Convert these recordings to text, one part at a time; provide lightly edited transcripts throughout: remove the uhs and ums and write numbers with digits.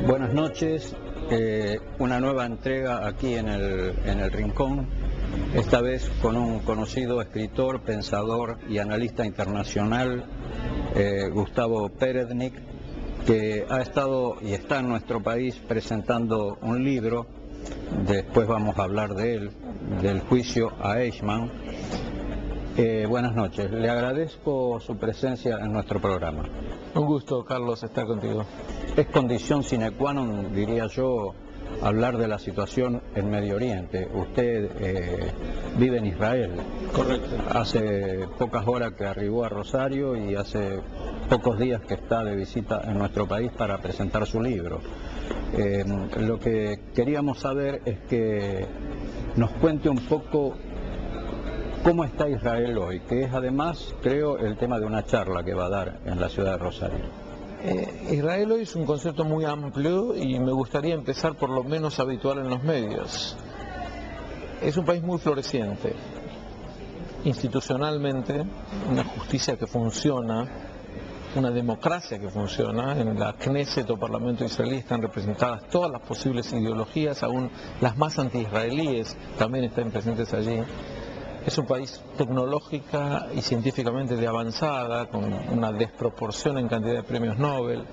Buenas noches, una nueva entrega aquí en el Rincón, esta vez con un conocido escritor, pensador y analista internacional, Gustavo Perednik, que ha estado y está en nuestro país presentando un libro. Después vamos a hablar de él, del juicio a Eichmann. Buenas noches, le agradezco su presencia en nuestro programa. Un gusto, Carlos, estar contigo. Es condición sine qua non, diría yo, hablar de la situación en Medio Oriente. Usted vive en Israel. Correcto. Hace pocas horas que arribó a Rosario y hace pocos días que está de visita en nuestro país para presentar su libro. Lo que queríamos saber es que nos cuente un poco cómo está Israel hoy, que es además, creo, el tema de una charla que va a dar en la ciudad de Rosario. Israel hoy es un concepto muy amplio y me gustaría empezar por lo menos habitual en los medios. Es un país muy floreciente, institucionalmente, una justicia que funciona, una democracia que funciona. En la Knesset o Parlamento israelí están representadas todas las posibles ideologías, aún las más anti-israelíes también están presentes allí. Es un país tecnológica y científicamente de avanzada, con una desproporción en cantidad de premios Nobel,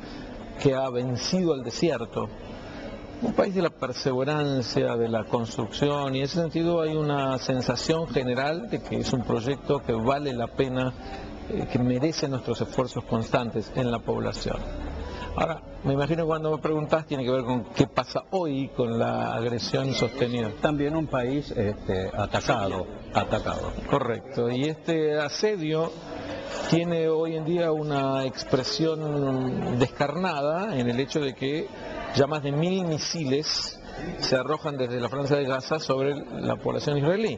que ha vencido al desierto. Un país de la perseverancia, de la construcción, y en ese sentido hay una sensación general de que es un proyecto que vale la pena, que merece nuestros esfuerzos constantes en la población. Ahora, me imagino que cuando me preguntás tiene que ver con qué pasa hoy con la agresión sostenida. También un país atacado. Correcto, y este asedio tiene hoy en día una expresión descarnada en el hecho de que ya más de 1000 misiles se arrojan desde la Franja de Gaza sobre la población israelí.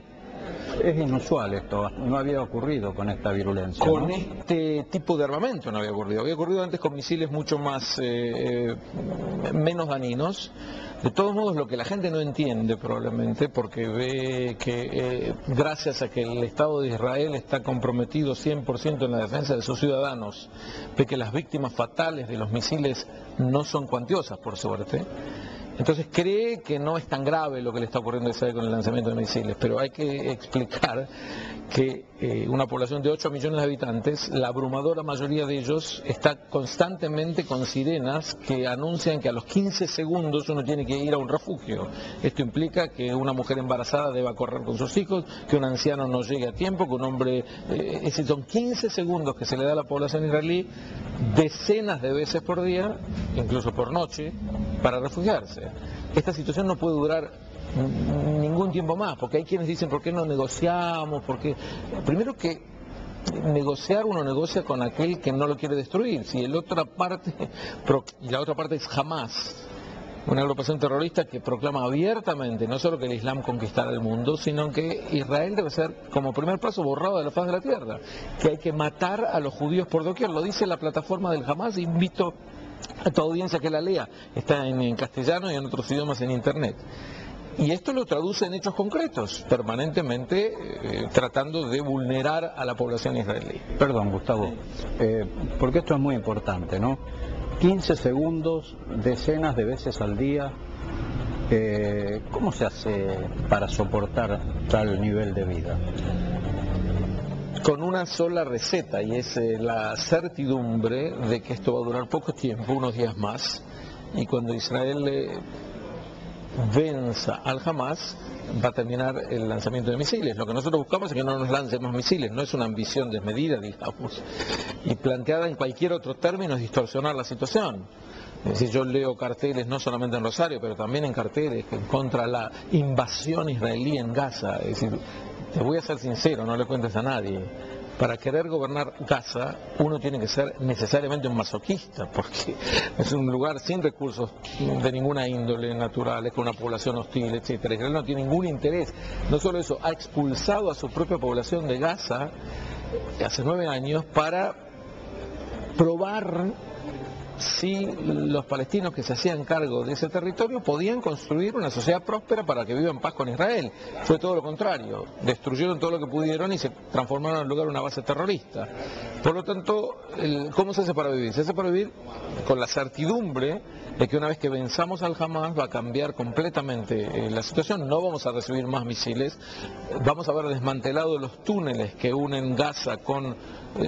Es inusual esto, no había ocurrido con esta virulencia. Con ¿no? este tipo de armamento no había ocurrido antes con misiles mucho más, menos dañinos. De todos modos, lo que la gente no entiende probablemente, porque ve que gracias a que el Estado de Israel está comprometido 100% en la defensa de sus ciudadanos, ve que las víctimas fatales de los misiles no son cuantiosas, por suerte. Entonces cree que no es tan grave lo que le está ocurriendo a Israel con el lanzamiento de misiles, pero hay que explicar que una población de 8 millones de habitantes, la abrumadora mayoría de ellos está constantemente con sirenas que anuncian que a los 15 segundos uno tiene que ir a un refugio. Esto implica que una mujer embarazada deba correr con sus hijos, que un anciano no llegue a tiempo, que un hombre... es decir, son 15 segundos que se le da a la población israelí decenas de veces por día, incluso por noche, para refugiarse. Esta situación no puede durar ningún tiempo más, porque hay quienes dicen ¿por qué no negociamos? Porque primero que negociar, uno negocia con aquel que no lo quiere destruir. Si la otra parte, y la otra parte es Hamas, una agrupación terrorista que proclama abiertamente no solo que el Islam conquistará el mundo, sino que Israel debe ser como primer paso borrado de la faz de la tierra, que hay que matar a los judíos por doquier. Lo dice la plataforma del Hamas. Invito a tu audiencia que la lea, está en castellano y en otros idiomas en internet. Y esto lo traduce en hechos concretos, permanentemente tratando de vulnerar a la población israelí. Perdón, Gustavo, porque esto es muy importante, ¿no? 15 segundos, decenas de veces al día. ¿Cómo se hace para soportar tal nivel de vida? Con una sola receta, y es la certidumbre de que esto va a durar poco tiempo, unos días más, y cuando Israel venza al Hamas, va a terminar el lanzamiento de misiles. Lo que nosotros buscamos es que no nos lancen más misiles, no es una ambición desmedida, digamos, y planteada en cualquier otro término es distorsionar la situación. Es decir, yo leo carteles no solamente en Rosario, pero también en carteles contra la invasión israelí en Gaza. Es decir, te voy a ser sincero, no le cuentes a nadie. Para querer gobernar Gaza, uno tiene que ser necesariamente un masoquista, porque es un lugar sin recursos de ninguna índole natural, con una población hostil, etc. Israel no tiene ningún interés. No solo eso, ha expulsado a su propia población de Gaza hace 9 años para probar si los palestinos que se hacían cargo de ese territorio podían construir una sociedad próspera para que viva en paz con Israel. Fue todo lo contrario, destruyeron todo lo que pudieron y se transformaron en lugar una base terrorista. Por lo tanto, ¿cómo se hace para vivir? Se hace para vivir con la certidumbre de que una vez que venzamos al Hamas va a cambiar completamente la situación. No vamos a recibir más misiles, vamos a haber desmantelado los túneles que unen Gaza con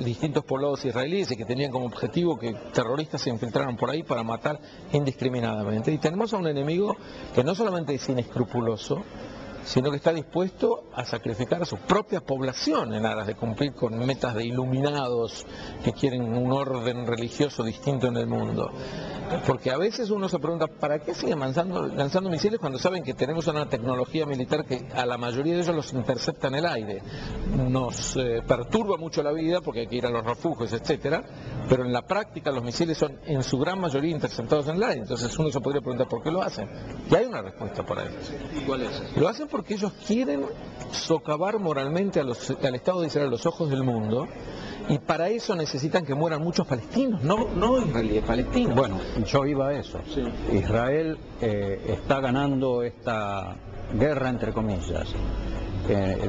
distintos poblados israelíes y que tenían como objetivo que terroristas se infiltraran por ahí para matar indiscriminadamente. Y tenemos a un enemigo que no solamente es inescrupuloso, sino que está dispuesto a sacrificar a su propia población en aras de cumplir con metas de iluminados que quieren un orden religioso distinto en el mundo. Porque a veces uno se pregunta, ¿para qué siguen lanzando misiles cuando saben que tenemos una tecnología militar que a la mayoría de ellos los intercepta en el aire? Nos perturba mucho la vida porque hay que ir a los refugios, etcétera, pero en la práctica los misiles son en su gran mayoría interceptados en el aire. Entonces uno se podría preguntar, ¿por qué lo hacen? Y hay una respuesta para eso. ¿Cuál es? Lo hacen porque ellos quieren socavar moralmente al Estado de Israel a los ojos del mundo, y para eso necesitan que mueran muchos palestinos, no israelíes, palestinos. Bueno, yo iba a eso. Sí. Israel está ganando esta guerra, entre comillas,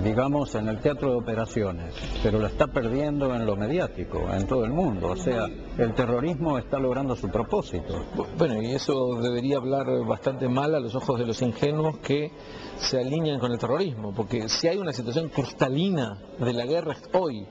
digamos, en el teatro de operaciones, pero lo está perdiendo en lo mediático, en todo el mundo. O sea, el terrorismo está logrando su propósito. Bueno, y eso debería hablar bastante mal a los ojos de los ingenuos que se alinean con el terrorismo, porque si hay una situación cristalina de la guerra hoy,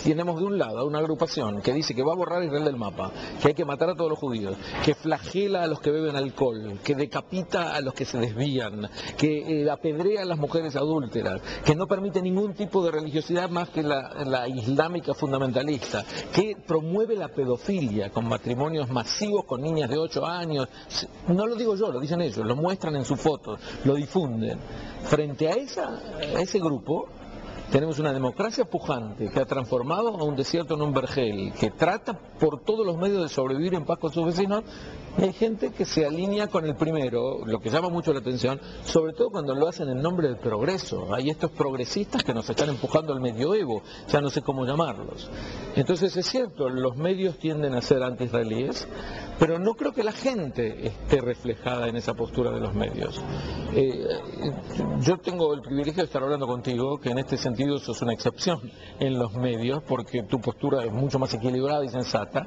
tenemos de un lado a una agrupación que dice que va a borrar a Israel del mapa, que hay que matar a todos los judíos, que flagela a los que beben alcohol, que decapita a los que se desvían, que apedrea a las mujeres adúlteras, que no permite ningún tipo de religiosidad más que la islámica fundamentalista, que promueve la pedofilia con matrimonios masivos con niñas de 8 años. No lo digo yo, lo dicen ellos, lo muestran en sus fotos, lo difunden. Frente a ese grupo, tenemos una democracia pujante que ha transformado a un desierto en un vergel, que trata por todos los medios de sobrevivir en paz con sus vecinos, y hay gente que se alinea con el primero, lo que llama mucho la atención, sobre todo cuando lo hacen en nombre del progreso. Hay estos progresistas que nos están empujando al medioevo, ya no sé cómo llamarlos. Entonces es cierto, los medios tienden a ser anti-israelíes, pero no creo que la gente esté reflejada en esa postura de los medios. Yo tengo el privilegio de estar hablando contigo, que en este sentido sos una excepción en los medios, porque tu postura es mucho más equilibrada y sensata,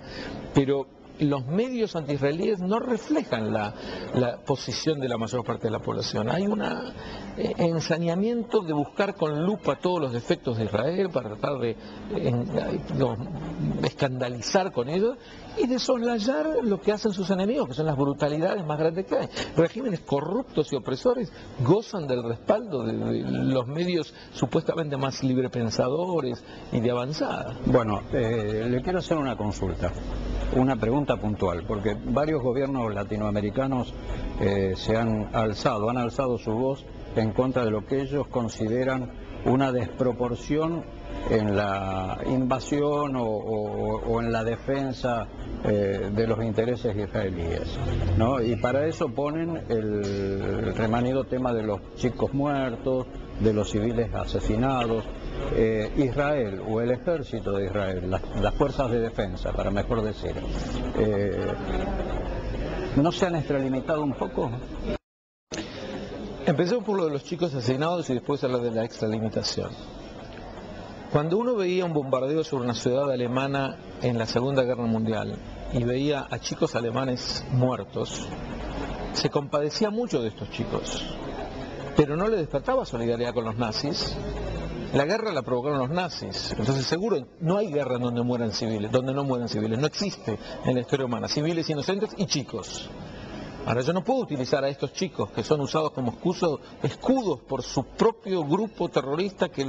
pero los medios anti-israelíes no reflejan la posición de la mayor parte de la población. Hay un ensañamiento de buscar con lupa todos los defectos de Israel para tratar de escandalizar con ellos y de soslayar lo que hacen sus enemigos, que son las brutalidades más grandes que hay. Regímenes corruptos y opresores gozan del respaldo de los medios supuestamente más librepensadores y de avanzada. Bueno, le quiero hacer una consulta, una pregunta puntual, porque varios gobiernos latinoamericanos han alzado su voz en contra de lo que ellos consideran una desproporción en la invasión o en la defensa de los intereses israelíes, ¿no? Y para eso ponen el remanido tema de los chicos muertos, de los civiles asesinados. Israel o el ejército de Israel, las fuerzas de defensa, para mejor decir, ¿no se han extralimitado un poco? Empecemos por lo de los chicos asesinados y después hablar de la extralimitación. Cuando uno veía un bombardeo sobre una ciudad alemana en la Segunda Guerra Mundial y veía a chicos alemanes muertos, se compadecía mucho de estos chicos, pero no le despertaba solidaridad con los nazis. La guerra la provocaron los nazis, entonces seguro no hay guerra en donde mueran civiles, donde no mueran civiles, no existe en la historia humana, civiles inocentes y chicos. Ahora yo no puedo utilizar a estos chicos que son usados como escudos por su propio grupo terrorista que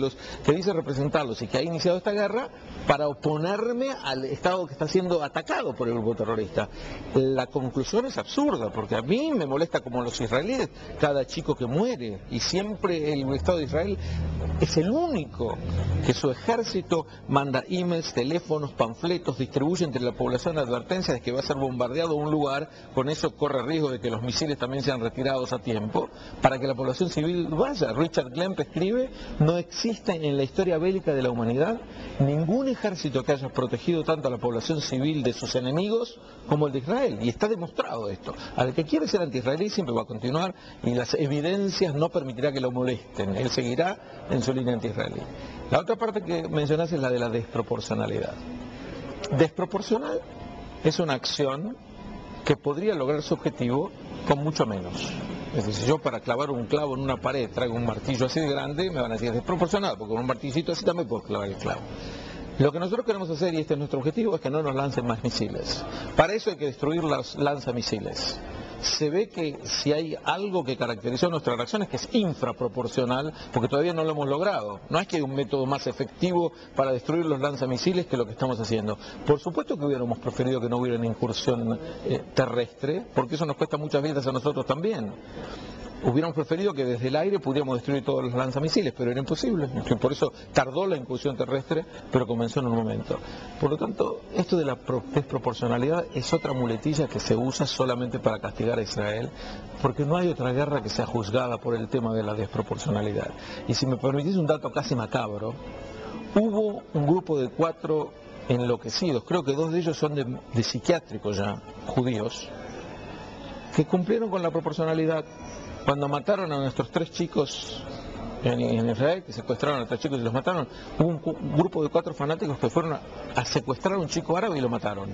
dice representarlos y que ha iniciado esta guerra para oponerme al Estado que está siendo atacado por el grupo terrorista. La conclusión es absurda, porque a mí me molesta como los israelíes cada chico que muere, y siempre el Estado de Israel es el único que su ejército manda emails, teléfonos, panfletos, distribuye entre la población advertencias de que va a ser bombardeado un lugar, con eso corre riesgo riesgo de que los misiles también sean retirados a tiempo, para que la población civil vaya. Richard Glenn escribe: no existe en la historia bélica de la humanidad ningún ejército que haya protegido tanto a la población civil de sus enemigos como el de Israel, y está demostrado esto. Al que quiere ser anti-israelí siempre va a continuar, y las evidencias no permitirá que lo molesten, él seguirá en su línea anti-israelí. La otra parte que mencionás es la de la desproporcionalidad. Desproporcional es una acción que podría lograr su objetivo con mucho menos. Es decir, si yo para clavar un clavo en una pared traigo un martillo así de grande, me van a decir es desproporcionado, porque con un martillito así también puedo clavar el clavo. Lo que nosotros queremos hacer, y este es nuestro objetivo, es que no nos lancen más misiles. Para eso hay que destruir los lanzamisiles. Se ve que si hay algo que caracterizó nuestra reacción es que es infraproporcional, porque todavía no lo hemos logrado. No es que hay un método más efectivo para destruir los lanzamisiles que lo que estamos haciendo. Por supuesto que hubiéramos preferido que no hubiera una incursión terrestre, porque eso nos cuesta muchas vidas a nosotros también. Hubiéramos preferido que desde el aire pudiéramos destruir todos los lanzamisiles, pero era imposible. Por eso tardó la incursión terrestre, pero comenzó en un momento. Por lo tanto, esto de la desproporcionalidad es otra muletilla que se usa solamente para castigar a Israel, porque no hay otra guerra que sea juzgada por el tema de la desproporcionalidad. Y si me permitís un dato casi macabro, hubo un grupo de 4 enloquecidos, creo que 2 de ellos son de psiquiátricos ya, judíos, que cumplieron con la proporcionalidad. Cuando mataron a nuestros 3 chicos en Israel, que secuestraron a 3 chicos y los mataron, hubo un grupo de 4 fanáticos que fueron a secuestrar a un chico árabe y lo mataron.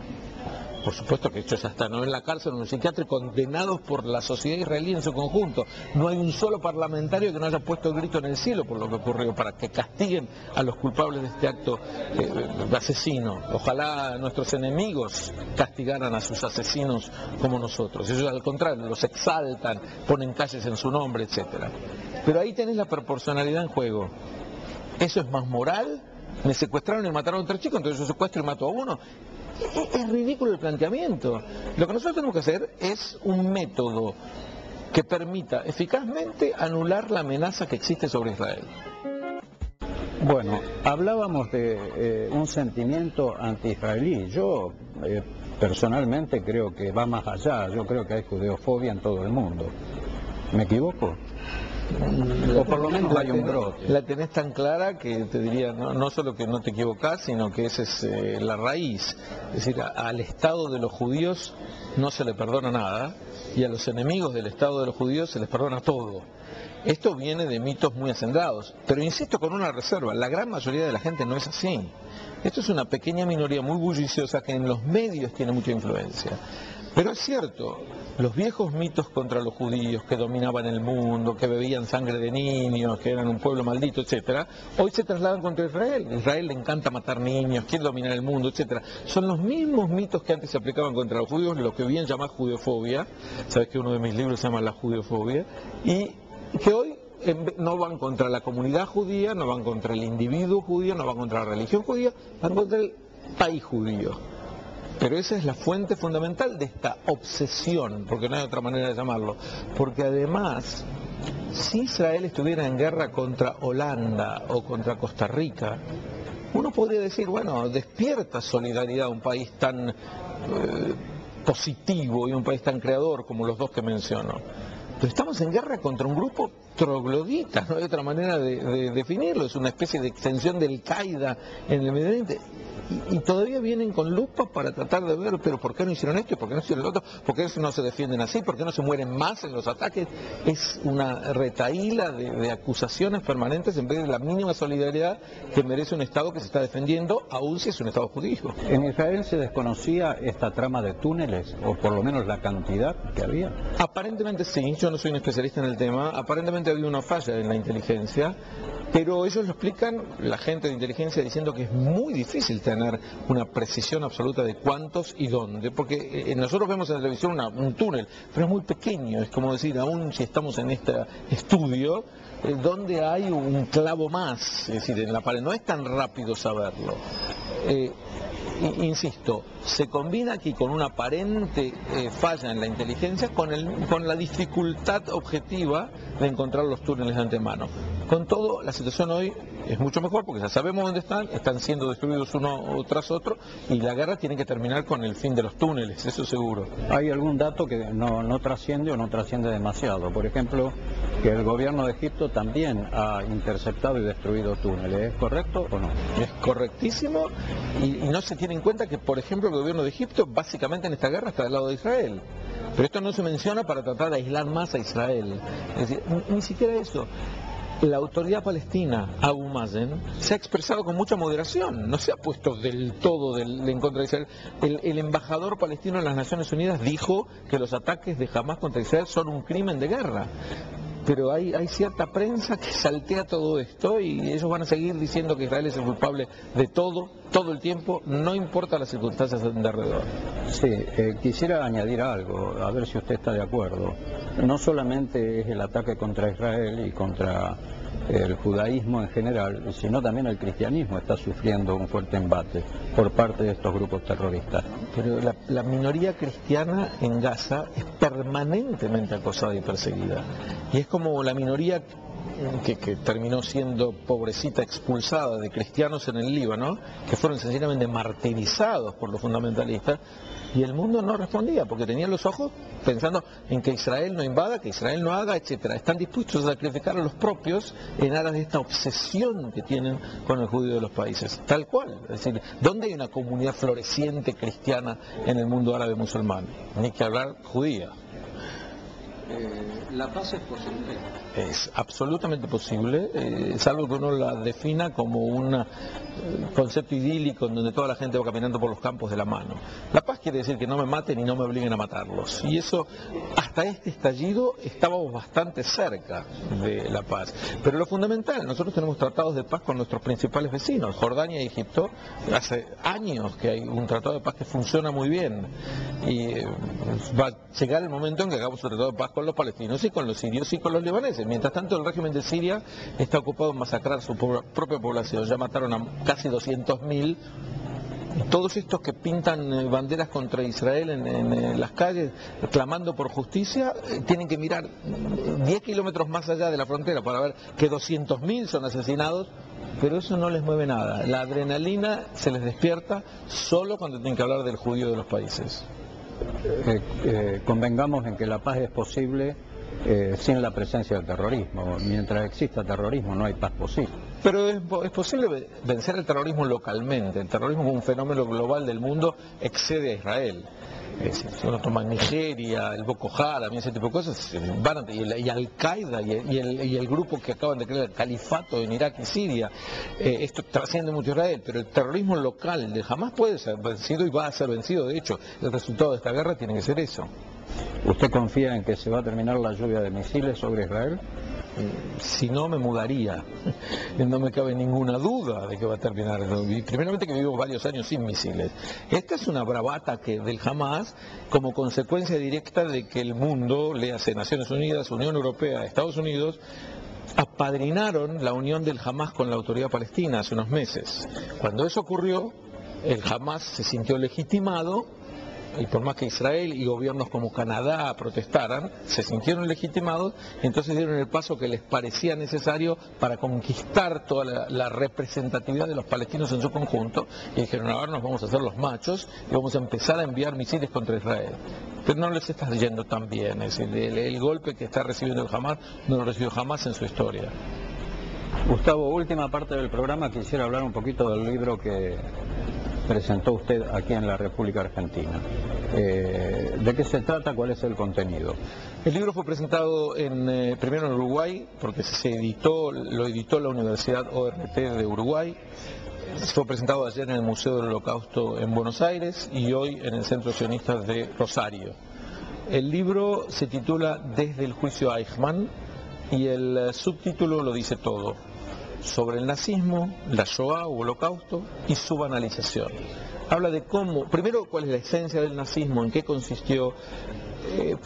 Por supuesto que estos ya están en la cárcel, en un psiquiatra, condenados por la sociedad israelí en su conjunto. No hay un solo parlamentario que no haya puesto el grito en el cielo por lo que ocurrió, para que castiguen a los culpables de este acto asesino. Ojalá nuestros enemigos castigaran a sus asesinos como nosotros. Ellos al contrario, los exaltan, ponen calles en su nombre, etc. Pero ahí tenés la proporcionalidad en juego. ¿Eso es más moral? Me secuestraron y mataron a 3 chicos, entonces yo secuestro y mato a uno. Es ridículo el planteamiento. Lo que nosotros tenemos que hacer es un método que permita eficazmente anular la amenaza que existe sobre Israel. Bueno, hablábamos de un sentimiento anti-israelí. Yo personalmente creo que va más allá. Yo creo que hay judeofobia en todo el mundo. ¿Me equivoco? O por lo menos hay un brote. La tenés tan clara que te diría, no solo que no te equivocás, sino que esa es la raíz. Es decir, al Estado de los judíos no se le perdona nada, y a los enemigos del Estado de los judíos se les perdona todo. Esto viene de mitos muy hacendados, pero insisto con una reserva, la gran mayoría de la gente no es así. Esto es una pequeña minoría muy bulliciosa que en los medios tiene mucha influencia. Pero es cierto, los viejos mitos contra los judíos que dominaban el mundo, que bebían sangre de niños, que eran un pueblo maldito, etcétera, hoy se trasladan contra Israel. A Israel le encanta matar niños, quiere dominar el mundo, etcétera. Son los mismos mitos que antes se aplicaban contra los judíos, lo que bien llamás judeofobia. Sabes que uno de mis libros se llama La judeofobia, y que hoy no van contra la comunidad judía, no van contra el individuo judío, no van contra la religión judía, van contra el país judío. Pero esa es la fuente fundamental de esta obsesión, porque no hay otra manera de llamarlo. Porque además, si Israel estuviera en guerra contra Holanda o contra Costa Rica, uno podría decir, bueno, despierta solidaridad a un país tan positivo y un país tan creador como los 2 que menciono. Pero estamos en guerra contra un grupo troglodita, no hay otra manera de definirlo, es una especie de extensión del Qaeda en el Medio Oriente. Y todavía vienen con lupa para tratar de ver, pero ¿por qué no hicieron esto? ¿Por qué no hicieron lo otro? ¿Por qué no se defienden así? ¿Por qué no se mueren más en los ataques? Es una retahíla de acusaciones permanentes en vez de la mínima solidaridad que merece un Estado que se está defendiendo, aun si es un Estado judío. ¿En Israel se desconocía esta trama de túneles, o por lo menos la cantidad que había? Aparentemente sí, yo no soy un especialista en el tema, aparentemente había una falla en la inteligencia, pero ellos lo explican, la gente de inteligencia, diciendo que es muy difícil tener una precisión absoluta de cuántos y dónde, porque nosotros vemos en la televisión un túnel, pero es muy pequeño, es como decir, aún si estamos en este estudio, donde hay un clavo más, es decir, en la pared, no es tan rápido saberlo. Insisto, se combina aquí con una aparente falla en la inteligencia con la dificultad objetiva de encontrar los túneles de antemano. Con todo, la situación hoy es mucho mejor porque ya sabemos dónde están siendo destruidos uno tras otro, y la guerra tiene que terminar con el fin de los túneles, eso seguro. ¿Hay algún dato que no trasciende o no trasciende demasiado? Por ejemplo, que el gobierno de Egipto también ha interceptado y destruido túneles, ¿es correcto o no? Es correctísimo, y no se tiene en cuenta que, por ejemplo, el gobierno de Egipto básicamente en esta guerra está del lado de Israel. Pero esto no se menciona para tratar de aislar más a Israel. Es decir, ni siquiera eso. La autoridad palestina, Abu Mazen, se ha expresado con mucha moderación, no se ha puesto del todo en contra de Israel. El embajador palestino en las Naciones Unidas dijo que los ataques de Hamás contra Israel son un crimen de guerra. Pero hay cierta prensa que saltea todo esto, y ellos van a seguir diciendo que Israel es el culpable de todo el tiempo, no importa las circunstancias de alrededor. Sí, quisiera añadir algo, a ver si usted está de acuerdo. No solamente es el ataque contra Israel y contra el judaísmo en general, sino también el cristianismo está sufriendo un fuerte embate por parte de estos grupos terroristas. Pero la minoría cristiana en Gaza es permanentemente acosada y perseguida. Y es como la minoría que terminó siendo, pobrecita, expulsada de cristianos en el Líbano, que fueron sencillamente martirizados por los fundamentalistas, y el mundo no respondía, porque tenían los ojos pensando en que Israel no invada, que Israel no haga, etcétera. Están dispuestos a sacrificar a los propios en aras de esta obsesión que tienen con el judío de los países, tal cual. Es decir, ¿dónde hay una comunidad floreciente cristiana en el mundo árabe musulmán? Ni que hablar judía. ¿La paz es posible? Es absolutamente posible, salvo que uno la defina como un concepto idílico en donde toda la gente va caminando por los campos de la mano. La paz quiere decir que no me maten y no me obliguen a matarlos. Y eso, hasta este estallido, estábamos bastante cerca de la paz. Pero lo fundamental, nosotros tenemos tratados de paz con nuestros principales vecinos, Jordania y Egipto. Hace años que hay un tratado de paz que funciona muy bien. Y va a llegar el momento en que hagamos un tratado de paz con los palestinos y con los sirios y con los libaneses. Mientras tanto, el régimen de Siria está ocupado en masacrar su propia población. Ya mataron a casi 200.000. Todos estos que pintan banderas contra Israel en las calles, clamando por justicia, tienen que mirar 10 kilómetros más allá de la frontera para ver que 200.000 son asesinados, pero eso no les mueve nada. La adrenalina se les despierta solo cuando tienen que hablar del judío de los países. Convengamos en que la paz es posible sin la presencia del terrorismo. Mientras exista terrorismo no hay paz posible. Pero es posible vencer el terrorismo localmente. El terrorismo como un fenómeno global del mundo excede a Israel. Es decir, si uno toma Nigeria, el Boko Haram y ese tipo de cosas, y Al-Qaeda y el grupo que acaban de crear el califato en Irak y Siria, esto trasciende mucho a Israel, pero el terrorismo local de Hamás puede ser vencido y va a ser vencido. De hecho, el resultado de esta guerra tiene que ser eso. ¿Usted confía en que se va a terminar la lluvia de misiles sobre Israel? Si no, me mudaría. No me cabe ninguna duda de que va a terminar. Primeramente que vivimos varios años sin misiles. Esta es una bravata del Hamás como consecuencia directa de que el mundo, léase Naciones Unidas, Unión Europea, Estados Unidos, apadrinaron la unión del Hamás con la autoridad palestina hace unos meses. Cuando eso ocurrió, el Hamás se sintió legitimado, y por más que Israel y gobiernos como Canadá protestaran, se sintieron legitimados, entonces dieron el paso que les parecía necesario para conquistar toda la representatividad de los palestinos en su conjunto, y dijeron: ahora nos vamos a hacer los machos y vamos a empezar a enviar misiles contra Israel. Pero no les está yendo tan bien, es decir, el golpe que está recibiendo el Hamás no lo recibió jamás en su historia. Gustavo, última parte del programa, quisiera hablar un poquito del libro que presentó usted aquí en la República Argentina. ¿De qué se trata? ¿Cuál es el contenido? El libro fue presentado primero en Uruguay, porque lo editó la Universidad ORT de Uruguay. Fue presentado ayer en el Museo del Holocausto en Buenos Aires y hoy en el Centro Sionista de Rosario. El libro se titula Desde el juicio a Eichmann y el subtítulo lo dice todo: sobre el nazismo, la Shoah o Holocausto y su banalización. Habla de cómo, primero, cuál es la esencia del nazismo, en qué consistió,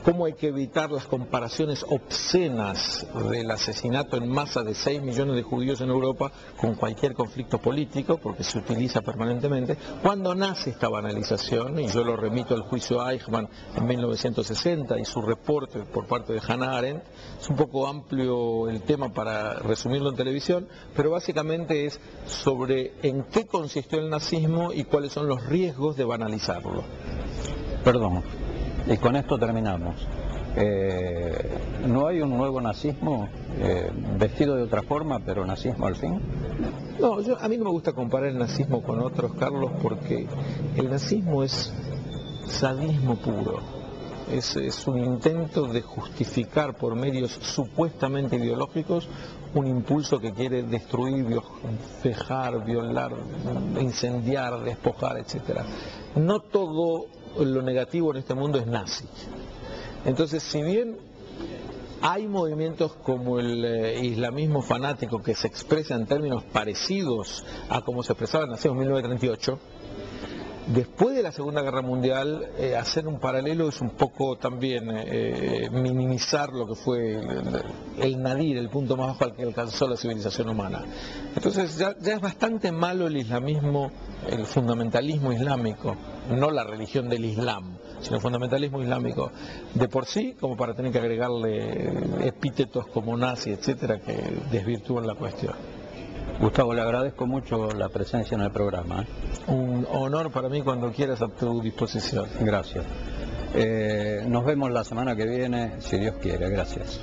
cómo hay que evitar las comparaciones obscenas del asesinato en masa de 6 millones de judíos en Europa con cualquier conflicto político, porque se utiliza permanentemente. ¿Cuándo nace esta banalización? Y yo lo remito al juicio Eichmann en 1960 y su reporte por parte de Hannah Arendt. Es un poco amplio el tema para resumirlo en televisión, pero básicamente es sobre en qué consistió el nazismo y cuáles son los riesgos de banalizarlo. Perdón, y con esto terminamos. ¿No hay un nuevo nazismo vestido de otra forma, pero nazismo al fin? No, a mí no me gusta comparar el nazismo con otros, Carlos, porque el nazismo es sadismo puro. Es un intento de justificar por medios supuestamente ideológicos un impulso que quiere destruir, vejar, violar, incendiar, despojar, etc. No todo lo negativo en este mundo es nazi. Entonces, si bien hay movimientos como el islamismo fanático que se expresa en términos parecidos a como se expresaba el nazismo en 1938, después de la Segunda Guerra Mundial, hacer un paralelo es un poco también minimizar lo que fue el nadir, el punto más bajo al que alcanzó la civilización humana. Entonces ya es bastante malo el islamismo, el fundamentalismo islámico, no la religión del Islam, sino el fundamentalismo islámico de por sí, como para tener que agregarle epítetos como nazi, etcétera, que desvirtúan la cuestión. Gustavo, le agradezco mucho la presencia en el programa. Un honor para mí, cuando quieras, a tu disposición. Gracias. Nos vemos la semana que viene, si Dios quiere. Gracias.